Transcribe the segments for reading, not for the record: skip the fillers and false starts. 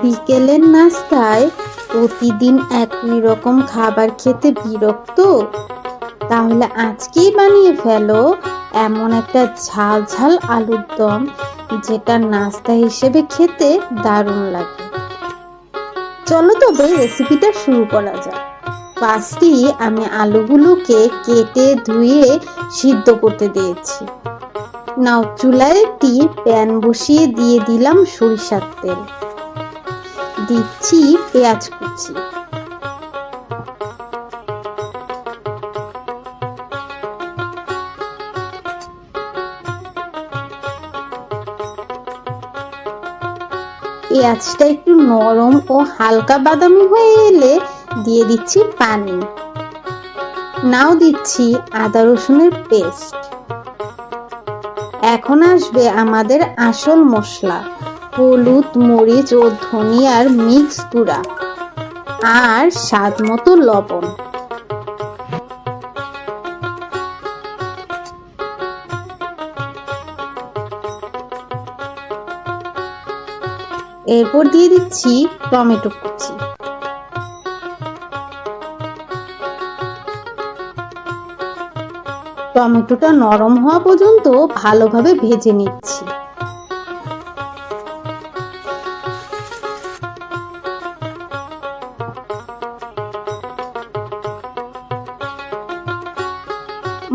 বিকেলের নাস্তায় প্রতিদিন একই রকম খাবার খেতে বিরক্ত? তাহলে আজকেই বানিয়ে ফেলো এমন একটা ঝাল ঝাল আলুর দম, যেটা নাস্তা হিসেবে খেতে দারুণ লাগে। চলো তবে রেসিপিটা শুরু করা যাক। ফার্স্টই আমি আলুগুলোকে কেটে ধুয়ে সিদ্ধ করতে দিয়েছি। নাও চুলায় একটি প্যান বসিয়ে দিয়ে দিলাম সরিষার তেল, দিচ্ছি পেঁয়াজ কুচি, পেঁয়াজটা একটু নরম ও হালকা বাদামি হয়ে এলে দিয়ে দিচ্ছি পানি। নাও দিচ্ছি আদা রসুনের পেস্ট। এখন আসবে আমাদের আসল মশলা, হলুদ, মরিচ ও ধনিয়ার মিক্স গুঁড়া আর স্বাদ মতো লবণ। এরপর দিয়ে দিচ্ছি টমেটো কুচি। টমেটোটা নরম হওয়া পর্যন্ত ভালোভাবে ভেজে নিচ্ছি।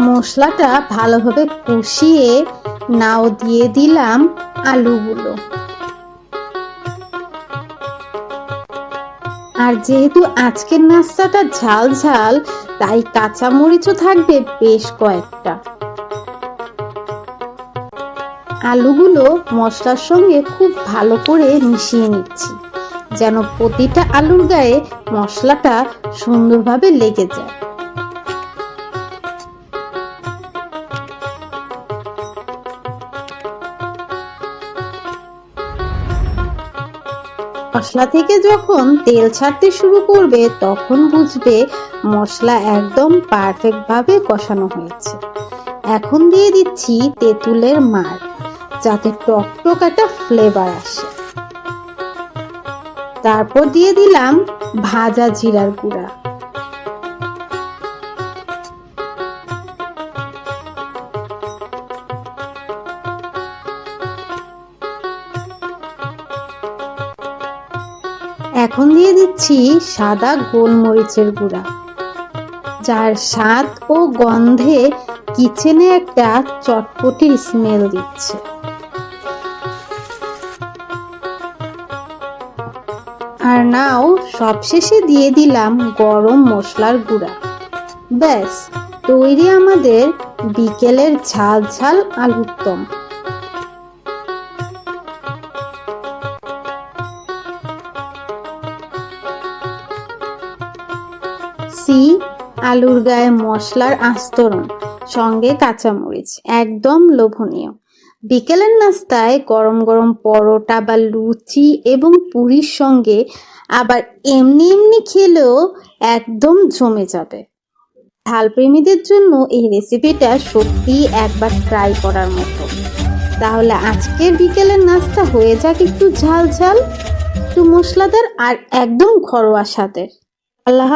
মশলাটা ভালোভাবে কষিয়ে নাও দিয়ে দিলাম আলুগুলো। আর যেহেতু আজকের নাস্তাটা ঝাল ঝাল, তাই কাঁচা মরিচও থাকবে বেশ কয়েকটা। আলুগুলো মশলার সঙ্গে খুব ভালো করে মিশিয়ে নিচ্ছি, যেন প্রতিটা আলুর গায়ে মশলাটা সুন্দরভাবে লেগে যায়। মশলা থেকে যখন তেল ছাড়তে শুরু করবে, তখন বুঝবে মশলা একদম পারফেক্ট ভাবে কষানো হয়েছে। এখন দিয়ে দিচ্ছি তেঁতুলের মার, যাতে টকটক একটা ফ্লেভার আসে। তারপর দিয়ে দিলাম ভাজা জিরার গুঁড়া। এখন দিয়ে দিচ্ছি সাদা গোলমরিচের গুঁড়া, যার স্বাদ ও গন্ধে কিচেনে একটা চটপটির স্মেল দিচ্ছে। আর নাও সবশেষে দিয়ে দিলাম গরম মশলার গুঁড়া। ব্যাস তৈরি আমাদের বিকেলের ঝাল ঝাল আলুর দম। আলুর গায়ে মশলার আস্তরণ, সঙ্গে কাঁচামরিচ, একদম লোভনীয়। বিকেলের নাস্তায় গরম গরম পরোটা বা লুচি এবং পুরির সঙ্গে, আবার এমনি এমনি খেলেও একদম জমে যাবে। ঝাল প্রেমীদের জন্য এই রেসিপিটা সত্যি একবার ট্রাই করার মতো। তাহলে আজকের বিকেলের নাস্তা হয়ে যাক একটু ঝাল ঝাল, একটু মশলাদার আর একদম ঘরোয়া স্বাদের। আল্লাহ।